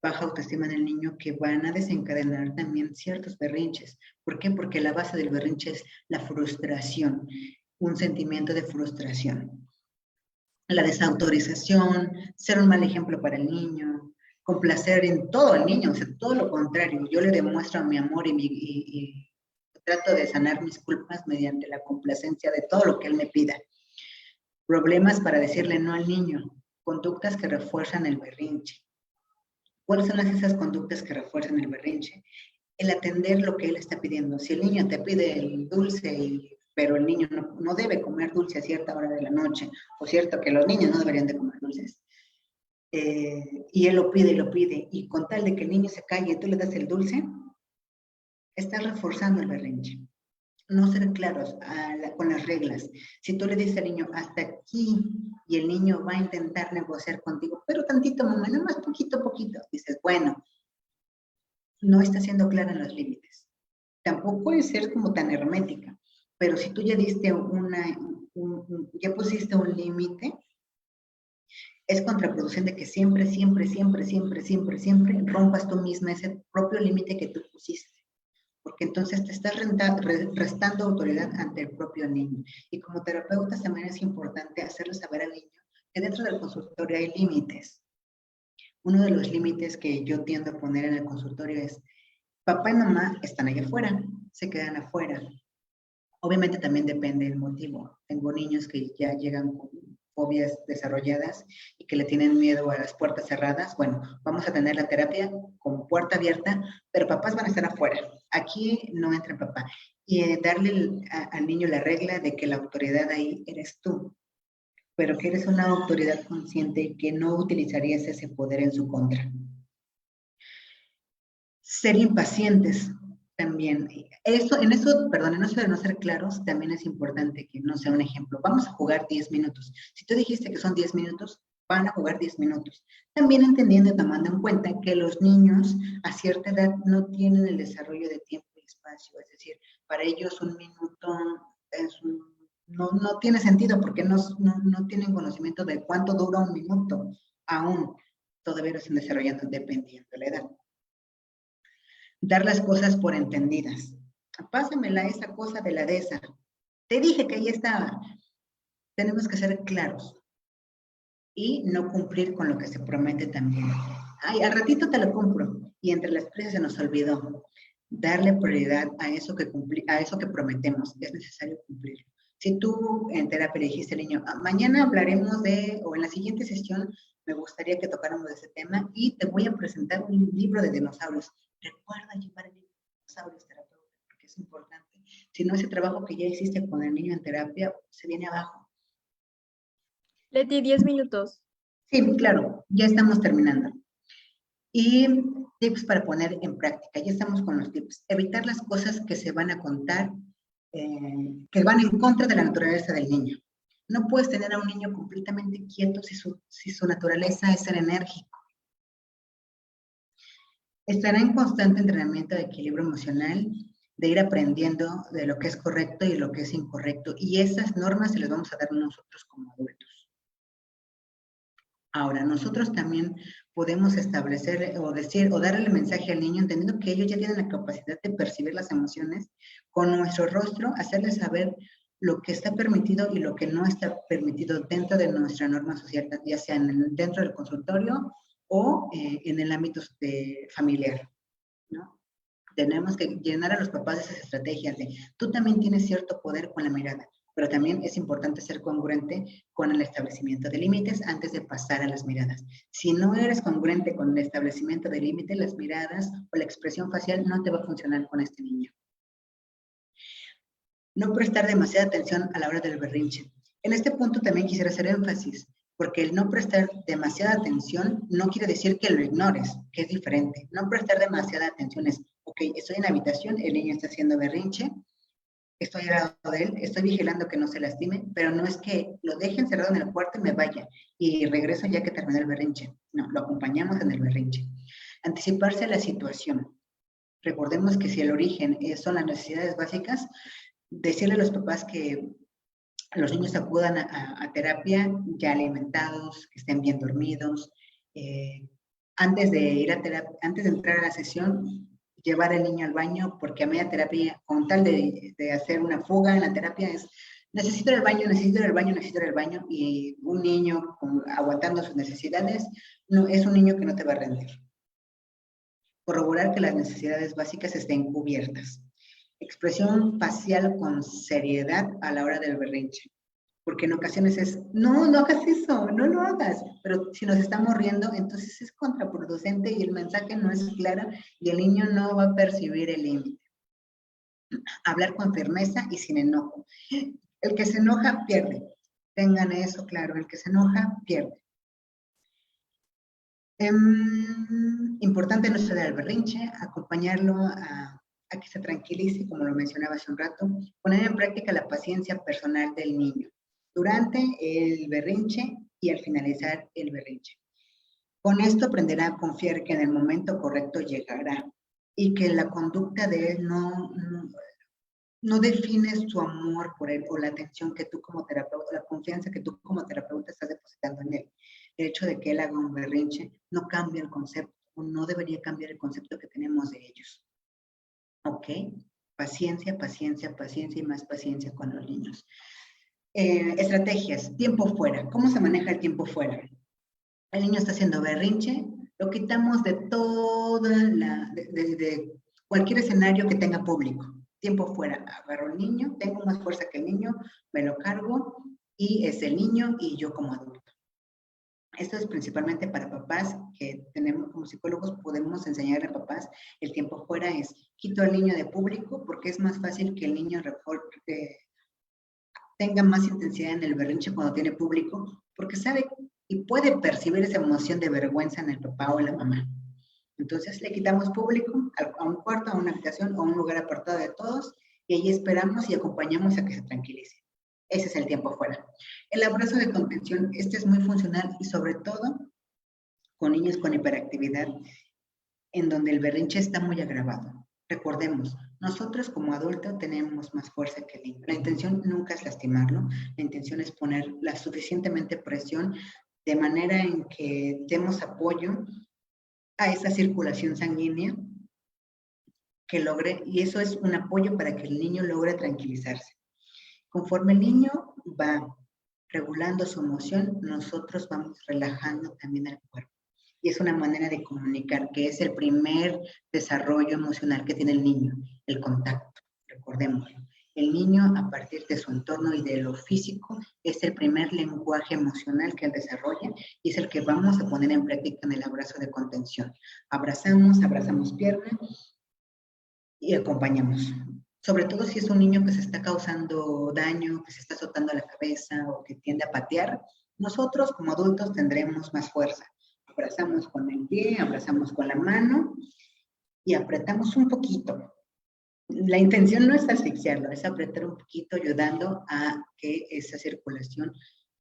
baja autoestima en el niño que van a desencadenar también ciertos berrinches. ¿Por qué? Porque la base del berrinche es la frustración, un sentimiento de frustración. La desautorización, ser un mal ejemplo para el niño, complacer en todo el niño, o sea, todo lo contrario. Yo le demuestro mi amor y trato de sanar mis culpas mediante la complacencia de todo lo que él me pida. Problemas para decirle no al niño, conductas que refuerzan el berrinche. ¿Cuáles son esas conductas que refuerzan el berrinche? El atender lo que él está pidiendo. Si el niño te pide el dulce, pero el niño no debe comer dulce a cierta hora de la noche, o cierto que los niños no deberían de comer dulces, y él lo pide, y con tal de que el niño se calle y tú le das el dulce, estás reforzando el berrinche. No ser claros con las reglas. Si tú le dices al niño, hasta aquí, y el niño va a intentar negociar contigo, pero tantito, mamá, nada más poquito, poquito, dices, bueno, no está siendo clara en los límites. Tampoco puede ser como tan hermética, pero si tú ya diste ya pusiste un límite, es contraproducente que siempre, siempre, siempre, siempre, siempre, siempre rompas tú misma ese propio límite que tú pusiste, porque entonces te estás restando autoridad ante el propio niño. Y como terapeutas también es importante hacerle saber al niño que dentro del consultorio hay límites. Uno de los límites que yo tiendo a poner en el consultorio es, papá y mamá están allá afuera, se quedan afuera. Obviamente también depende del motivo. Tengo niños que ya llegan con fobias desarrolladas y que le tienen miedo a las puertas cerradas. Bueno, vamos a tener la terapia con puerta abierta, pero papás van a estar afuera. Aquí no entra papá. Y darle al niño la regla de que la autoridad ahí eres tú, pero que eres una autoridad consciente y que no utilizarías ese poder en su contra. Ser impacientes también. En eso de no ser claros, también es importante que no sea un ejemplo. Vamos a jugar 10 minutos. Si tú dijiste que son 10 minutos, van a jugar 10 minutos. También entendiendo y tomando en cuenta que los niños a cierta edad no tienen el desarrollo de tiempo y espacio. Es decir, para ellos un minuto no tiene sentido porque no tienen conocimiento de cuánto dura un minuto aún. Todavía lo están desarrollando dependiendo de la edad. Dar las cosas por entendidas. Pásamela esa cosa de la de esa. Te dije que ahí estaba. Tenemos que ser claros y no cumplir con lo que se promete también. Ay, al ratito te lo compro y entre las prisas se nos olvidó. Darle prioridad a eso que prometemos. Es necesario cumplirlo. Si tú en terapia le dijiste al niño, mañana hablaremos o en la siguiente sesión me gustaría que tocáramos ese tema y te voy a presentar un libro de dinosaurios. Recuerda llevar el libro de dinosaurios, terapeuta, porque es importante. Si no, ese trabajo que ya hiciste con el niño en terapia se viene abajo. Leti, 10 minutos. Sí, claro, ya estamos terminando. Y tips para poner en práctica. Ya estamos con los tips. Evitar las cosas que se van a contar, que van en contra de la naturaleza del niño. No puedes tener a un niño completamente quieto si su naturaleza es ser enérgico. Estará en constante entrenamiento de equilibrio emocional, de ir aprendiendo de lo que es correcto y lo que es incorrecto. Y esas normas se las vamos a dar nosotros como adultos. Ahora, nosotros también podemos establecer o decir o darle el mensaje al niño, entendiendo que ellos ya tienen la capacidad de percibir las emociones, con nuestro rostro, hacerles saber lo que está permitido y lo que no está permitido dentro de nuestra norma social, ya sea dentro del consultorio o en el ámbito familiar, ¿no? Tenemos que llenar a los papás de esas estrategias de, tú también tienes cierto poder con la mirada, pero también es importante ser congruente con el establecimiento de límites antes de pasar a las miradas. Si no eres congruente con el establecimiento de límites, las miradas o la expresión facial no te va a funcionar con este niño. No prestar demasiada atención a la hora del berrinche. En este punto también quisiera hacer énfasis, porque el no prestar demasiada atención no quiere decir que lo ignores, que es diferente. No prestar demasiada atención es, ok, estoy en la habitación, el niño está haciendo berrinche, estoy al lado de él, estoy vigilando que no se lastime, pero no es que lo deje encerrado en el cuarto y me vaya y regreso ya que terminé el berrinche. No, lo acompañamos en el berrinche. Anticiparse a la situación. Recordemos que si el origen son las necesidades básicas, decirle a los papás que los niños acudan a terapia ya alimentados, que estén bien dormidos. Antes de ir a terapia, antes de entrar a la sesión, llevar al niño al baño, porque a media terapia, con tal de hacer una fuga en la terapia, es necesito ir al baño, necesito ir al baño, necesito ir al baño, y un niño aguantando sus necesidades, no, es un niño que no te va a rendir. Corroborar que las necesidades básicas estén cubiertas. Expresión facial con seriedad a la hora del berrinche. Porque en ocasiones es, no, no hagas eso, no lo hagas. Pero si nos estamos riendo, entonces es contraproducente y el mensaje no es claro y el niño no va a percibir el límite. Hablar con firmeza y sin enojo. El que se enoja, pierde. Tengan eso claro, el que se enoja, pierde. Importante no ceder al berrinche, acompañarlo a que se tranquilice, como lo mencionaba hace un rato, poner en práctica la paciencia personal del niño durante el berrinche y al finalizar el berrinche. Con esto aprenderá a confiar que en el momento correcto llegará y que la conducta de él no define su amor por él o la atención que tú como terapeuta, la confianza que tú como terapeuta estás depositando en él. El hecho de que él haga un berrinche no cambia el concepto, o no debería cambiar el concepto que tenemos de ellos. ¿Ok? Paciencia, paciencia, paciencia y más paciencia con los niños. Estrategias, tiempo fuera. ¿Cómo se maneja el tiempo fuera? El niño está haciendo berrinche, lo quitamos de de cualquier escenario que tenga público. Tiempo fuera, agarro al niño, tengo más fuerza que el niño, me lo cargo y es el niño y yo como adulto. Esto es principalmente para papás que tenemos, como psicólogos, podemos enseñarle a papás el tiempo fuera es quito al niño de público porque es más fácil que el niño tenga más intensidad en el berrinche cuando tiene público, porque sabe y puede percibir esa emoción de vergüenza en el papá o en la mamá. Entonces le quitamos público a un cuarto, a una habitación o a un lugar apartado de todos y ahí esperamos y acompañamos a que se tranquilice. Ese es el tiempo fuera. El abrazo de contención, este es muy funcional y sobre todo con niños con hiperactividad, en donde el berrinche está muy agravado. Recordemos, nosotros como adultos tenemos más fuerza que el niño. La intención nunca es lastimarlo, la intención es poner la suficientemente presión de manera en que demos apoyo a esa circulación sanguínea que logre, y eso es un apoyo para que el niño logre tranquilizarse. Conforme el niño va regulando su emoción, nosotros vamos relajando también el cuerpo. Y es una manera de comunicar, que es el primer desarrollo emocional que tiene el niño, el contacto, recordémoslo. El niño, a partir de su entorno y de lo físico, es el primer lenguaje emocional que él desarrolla y es el que vamos a poner en práctica en el abrazo de contención. Abrazamos pierna y acompañamos. Sobre todo si es un niño que se está causando daño, que se está azotando la cabeza o que tiende a patear, Nosotros como adultos tendremos más fuerza. Abrazamos con el pie, abrazamos con la mano y apretamos un poquito. La intención no es asfixiarlo, es apretar un poquito, ayudando a que esa circulación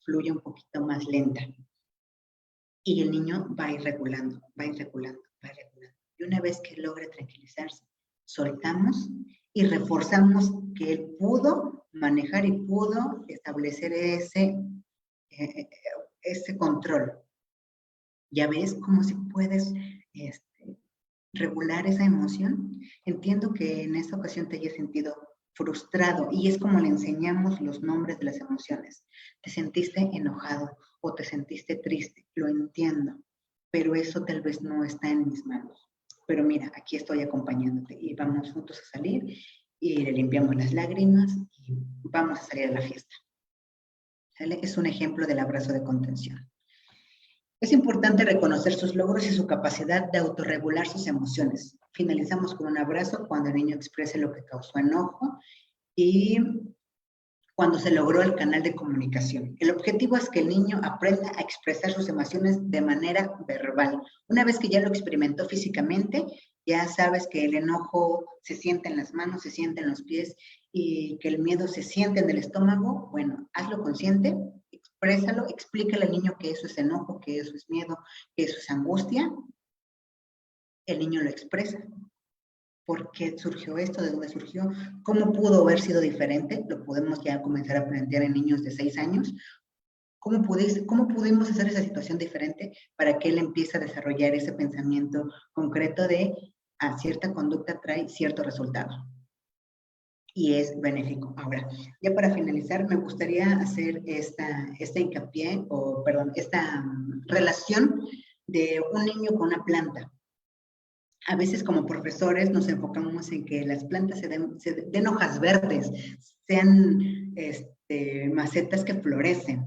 fluya un poquito más lenta. Y el niño va a ir regulando, va a ir regulando, va a ir regulando. Y una vez que logre tranquilizarse, soltamos y reforzamos que él pudo manejar y pudo establecer ese control. Ya ves cómo si puedes regular esa emoción. Entiendo que en esta ocasión te hayas sentido frustrado y es como le enseñamos los nombres de las emociones. Te sentiste enojado o te sentiste triste, lo entiendo, pero eso tal vez no está en mis manos. Pero mira, aquí estoy acompañándote y vamos juntos a salir y le limpiamos las lágrimas y vamos a salir a la fiesta. ¿Sale? Es un ejemplo del abrazo de contención. Es importante reconocer sus logros y su capacidad de autorregular sus emociones. Finalizamos con un abrazo cuando el niño exprese lo que causó enojo y cuando se logró el canal de comunicación. El objetivo es que el niño aprenda a expresar sus emociones de manera verbal. Una vez que ya lo experimentó físicamente, ya sabes que el enojo se siente en las manos, se siente en los pies y que el miedo se siente en el estómago. Bueno, hazlo consciente, exprésalo, explícale al niño que eso es enojo, que eso es miedo, que eso es angustia. El niño lo expresa. ¿Por qué surgió esto? ¿De dónde surgió? ¿Cómo pudo haber sido diferente? Lo podemos ya comenzar a plantear en niños de 6 años. ¿Cómo pudimos hacer esa situación diferente para que él empiece a desarrollar ese pensamiento concreto de a cierta conducta trae cierto resultado? Y es benéfico. Ahora, ya para finalizar, me gustaría hacer esta hincapié, o perdón, esta relación de un niño con una planta. A veces como profesores nos enfocamos en que las plantas se den hojas verdes, sean macetas que florecen.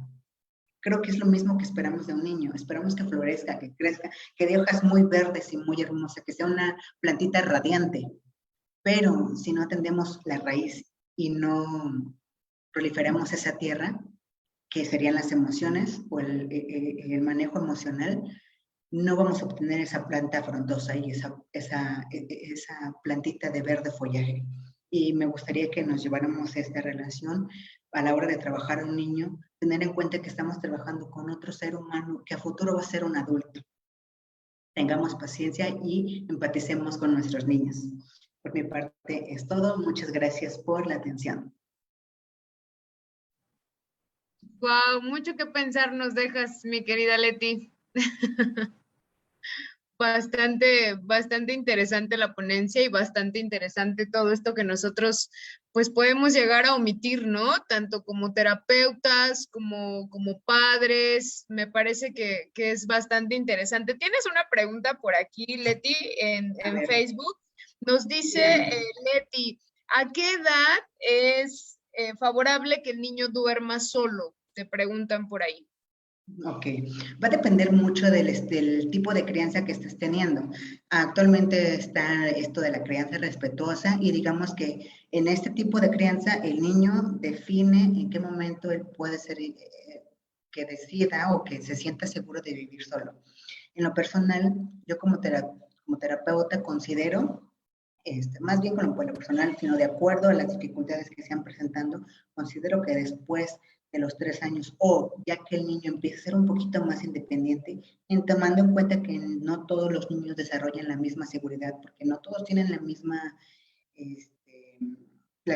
Creo que es lo mismo que esperamos de un niño. Esperamos que florezca, que crezca, que dé hojas muy verdes y muy hermosas, que sea una plantita radiante. Pero si no atendemos la raíz y no proliferamos esa tierra, que serían las emociones o el manejo emocional, no vamos a obtener esa planta frondosa y esa plantita de verde follaje. Y me gustaría que nos lleváramos esta relación a la hora de trabajar a un niño, tener en cuenta que estamos trabajando con otro ser humano que a futuro va a ser un adulto. Tengamos paciencia y empaticemos con nuestros niños. Por mi parte es todo. Muchas gracias por la atención. Wow, mucho que pensar nos dejas, mi querida Leti. Bastante interesante la ponencia y bastante interesante todo esto que nosotros pues podemos llegar a omitir, ¿no? Tanto como terapeutas, como padres, me parece que es bastante interesante. Tienes una pregunta por aquí, Leti, en Facebook. Nos dice Leti, ¿a qué edad es favorable que el niño duerma solo? Te preguntan por ahí. Ok, va a depender mucho del tipo de crianza que estés teniendo. Actualmente está esto de la crianza respetuosa y digamos que en este tipo de crianza el niño define en qué momento él puede ser que decida o que se sienta seguro de vivir solo. En lo personal, yo como terapeuta considero, más bien con lo personal, sino de acuerdo a las dificultades que se han presentando, considero que después de los 3 años o ya que el niño empieza a ser un poquito más independiente, tomando en cuenta que no todos los niños desarrollan la misma seguridad, porque no todos tienen las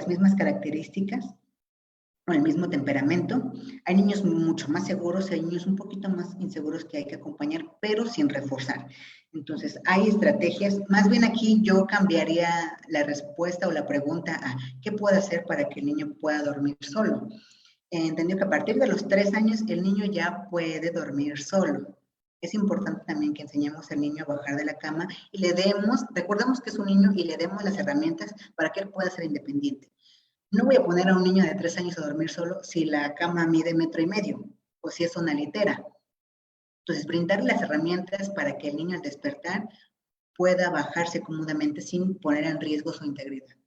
mismas características o el mismo temperamento. Hay niños mucho más seguros, hay niños un poquito más inseguros que hay que acompañar, pero sin reforzar. Entonces, hay estrategias. Más bien aquí yo cambiaría la respuesta o la pregunta a ¿qué puedo hacer para que el niño pueda dormir solo? Entendió que a partir de los 3 años el niño ya puede dormir solo. Es importante también que enseñemos al niño a bajar de la cama y le demos, recordemos que es un niño y le demos las herramientas para que él pueda ser independiente. No voy a poner a un niño de 3 años a dormir solo si la cama mide 1,5 metros o si es una litera. Entonces, brindarle las herramientas para que el niño al despertar pueda bajarse cómodamente sin poner en riesgo su integridad.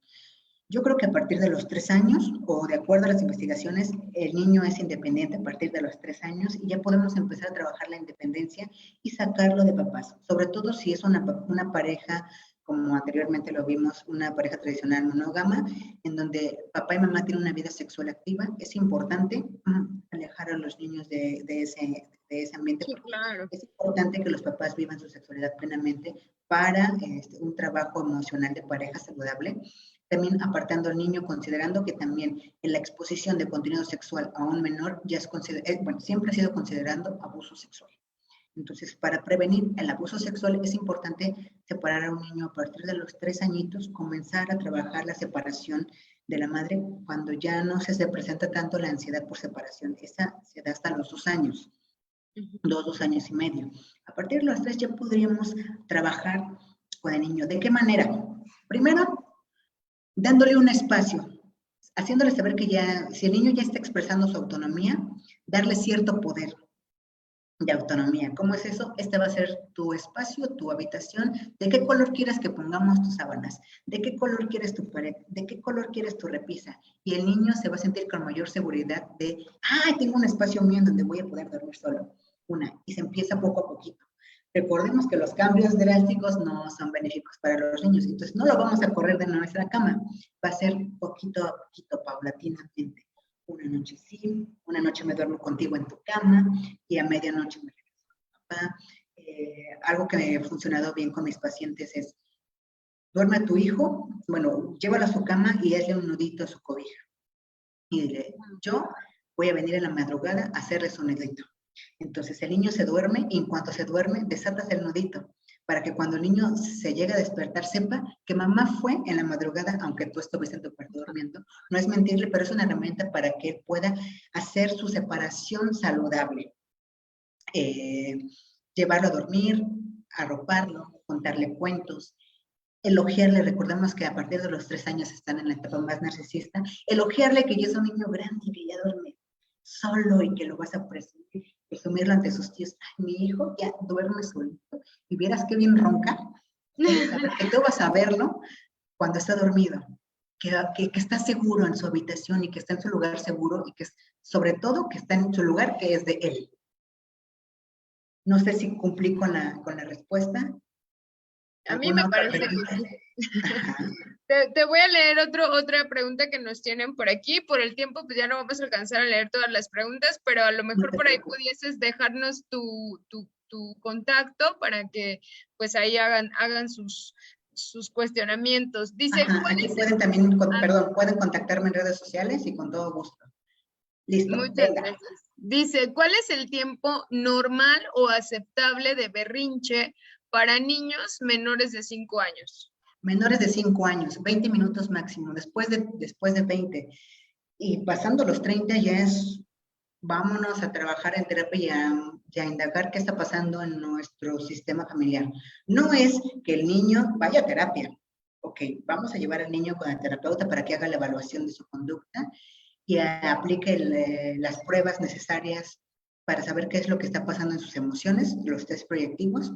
Yo creo que a partir de los 3 años, o de acuerdo a las investigaciones, el niño es independiente a partir de los 3 años y ya podemos empezar a trabajar la independencia y sacarlo de papás, sobre todo si es una pareja, como anteriormente lo vimos, una pareja tradicional monógama, en donde papá y mamá tienen una vida sexual activa. Es importante alejar a los niños de ese ambiente, Sí, porque claro. es importante que los papás vivan su sexualidad plenamente para un trabajo emocional de pareja saludable. También apartando al niño, considerando que también en la exposición de contenido sexual a un menor ya es bueno, siempre ha sido considerando abuso sexual. Entonces, para prevenir el abuso sexual es importante separar a un niño a partir de los 3 añitos, comenzar a trabajar la separación de la madre cuando ya no se presenta tanto la ansiedad por separación. Esa se da hasta los 2 años, 2 años y medio. A partir de los 3 ya podríamos trabajar con el niño. ¿De qué manera? Primero, dándole un espacio, haciéndole saber que ya, si el niño ya está expresando su autonomía, darle cierto poder de autonomía. ¿Cómo es eso? Este va a ser tu espacio, tu habitación. ¿De qué color quieres que pongamos tus sábanas? ¿De qué color quieres tu pared? ¿De qué color quieres tu repisa? Y el niño se va a sentir con mayor seguridad de, tengo un espacio mío en donde voy a poder dormir solo. Y se empieza poco a poquito. Recordemos que los cambios drásticos no son benéficos para los niños, entonces no lo vamos a correr de nuestra cama, va a ser poquito a poquito, paulatinamente. Una noche sí, una noche me duermo contigo en tu cama y a medianoche me regreso a papá. Algo que me ha funcionado bien con mis pacientes es, duerme a tu hijo, bueno, llévalo a su cama y hazle un nudito a su cobija. Y dile, yo voy a venir en la madrugada a hacerle su nudito. Entonces el niño se duerme y en cuanto se duerme, desatas el nudito para que cuando el niño se llegue a despertar sepa que mamá fue en la madrugada, aunque tú estuviste en tu cuarto durmiendo. No es mentirle, pero es una herramienta para que él pueda hacer su separación saludable. Llevarlo a dormir, arroparlo, contarle cuentos, elogiarle. Recordemos que a partir de los 3 años están en la etapa más narcisista. Elogiarle que ya es un niño grande y que ya duerme solo y que lo vas a presumirlo ante sus tíos. Ay, mi hijo ya duerme solito y vieras qué bien ronca. Que tú vas a verlo cuando está dormido, que está seguro en su habitación y que está en su lugar seguro y que sobre todo que está en su lugar que es de él. No sé si cumplí con la respuesta. A mí me parece que sí. Te voy a leer otra pregunta que nos tienen por aquí. Por el tiempo, pues ya no vamos a alcanzar a leer todas las preguntas, pero a lo mejor por ahí pudieses dejarnos tu contacto para que pues ahí hagan sus cuestionamientos. Dice, aquí pueden también, pueden contactarme en redes sociales y con todo gusto. Listo. Muchas gracias. Dice, ¿cuál es el tiempo normal o aceptable de berrinche para niños menores de 5 años? Menores de 5 años, 20 minutos máximo, después de 20. Y pasando los 30 ya es, vámonos a trabajar en terapia y a indagar qué está pasando en nuestro sistema familiar. No es que el niño vaya a terapia. Ok, vamos a llevar al niño con el terapeuta para que haga la evaluación de su conducta y aplique las pruebas necesarias para saber qué es lo que está pasando en sus emociones, los test proyectivos,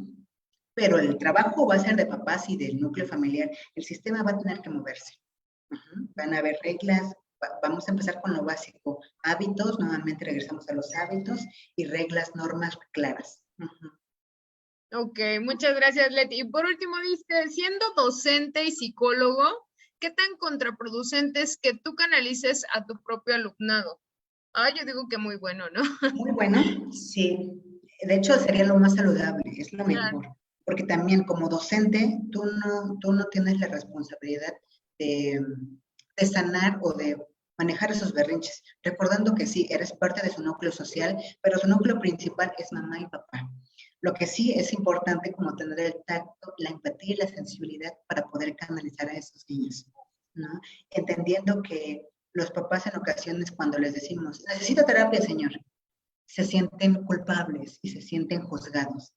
pero el trabajo va a ser de papás y del núcleo familiar. El sistema va a tener que moverse. Van a haber reglas, vamos a empezar con lo básico, hábitos, nuevamente regresamos a los hábitos y reglas, normas claras. Ok, muchas gracias, Leti. Y por último, dice, siendo docente y psicólogo, ¿qué tan contraproducente es que tú canalices a tu propio alumnado? Yo digo que muy bueno, ¿no? Muy bueno, sí. De hecho, sería lo más saludable, es lo mejor. Claro. Porque también como docente, tú no tienes la responsabilidad de sanar o de manejar esos berrinches. Recordando que sí, eres parte de su núcleo social, pero su núcleo principal es mamá y papá. Lo que sí es importante como tener el tacto, la empatía y la sensibilidad para poder canalizar a esos niños, ¿no? Entendiendo que los papás en ocasiones cuando les decimos, necesito terapia, señor, se sienten culpables y se sienten juzgados.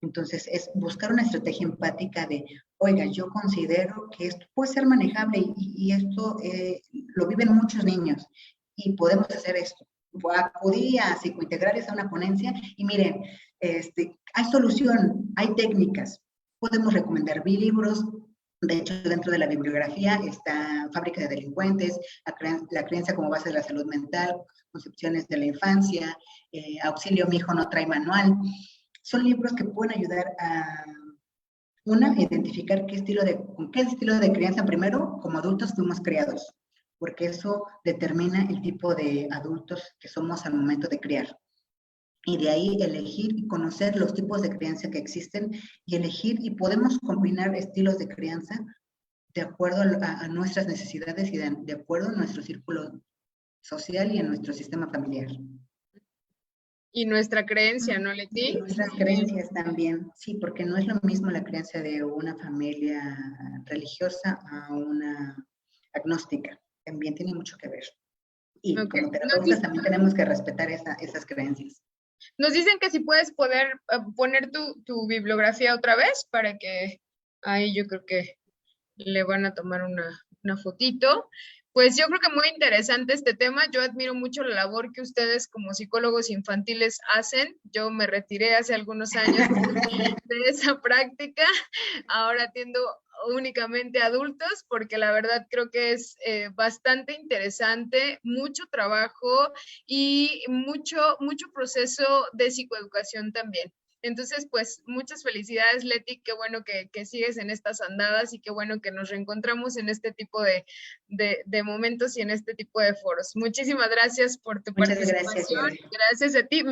Entonces, es buscar una estrategia empática de, oiga, yo considero que esto puede ser manejable y esto lo viven muchos niños y podemos hacer esto. Acudí a psicointegrales a una ponencia y miren, hay solución, hay técnicas. Podemos recomendar libros, De hecho, dentro de la bibliografía está Fábrica de Delincuentes, La crianza como base de la salud mental, Concepciones de la infancia, Auxilio, mi hijo no trae manual. Son libros que pueden ayudar a, una, identificar con qué estilo de crianza primero como adultos fuimos criados, porque eso determina el tipo de adultos que somos al momento de criar. Y de ahí elegir y conocer los tipos de crianza que existen y elegir y podemos combinar estilos de crianza de acuerdo a nuestras necesidades y de acuerdo a nuestro círculo social y a nuestro sistema familiar. Y nuestra creencia, ¿no, Leti? Nuestras creencias también, sí, porque no es lo mismo la creencia de una familia religiosa a una agnóstica. También tiene mucho que ver. Y como terapeutas también tenemos que respetar esas creencias. Nos dicen que si puedes poner tu bibliografía otra vez para que ahí yo creo que le van a tomar una fotito. Pues yo creo que muy interesante este tema. Yo admiro mucho la labor que ustedes como psicólogos infantiles hacen. Yo me retiré hace algunos años de esa práctica. Ahora atiendo únicamente adultos porque la verdad creo que es bastante interesante, mucho trabajo y mucho proceso de psicoeducación también. Entonces, pues muchas felicidades, Leti, qué bueno que sigues en estas andadas y qué bueno que nos reencontramos en este tipo de momentos y en este tipo de foros. Muchísimas gracias por tu participación. Gracias a ti.